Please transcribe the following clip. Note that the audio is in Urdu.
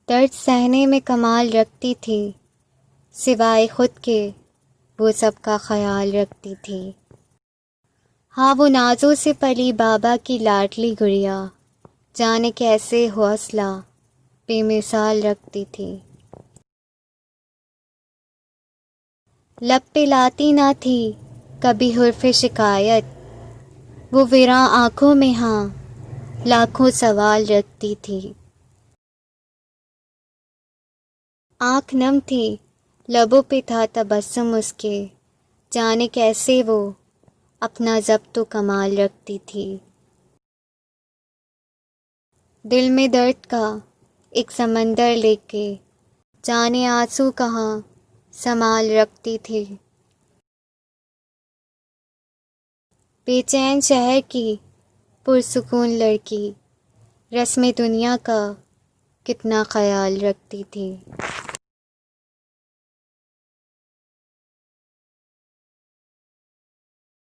درد سہنے میں کمال رکھتی تھی، سوائے خود کے وہ سب کا خیال رکھتی تھی۔ ہاں وہ نازوں سے پلی بابا کی لاڈلی گڑیا، جانے کیسے حوصلہ بے مثال رکھتی تھی۔ لب پہ لاتی نہ تھی کبھی حرف شکایت، وہ ویراں آنکھوں میں ہاں لاکھوں سوال رکھتی تھی۔ آنکھ نم تھی لبوں پہ تھا تبسم اس کے، جانے کیسے وہ اپنا ضبط و کمال رکھتی تھی۔ دل میں درد کا ایک سمندر لے کے، جانے آنسو کہاں سنبھال رکھتی تھی۔ بے چین شہر کی پرسکون لڑکی، رسم دنیا کا کتنا خیال رکھتی تھی۔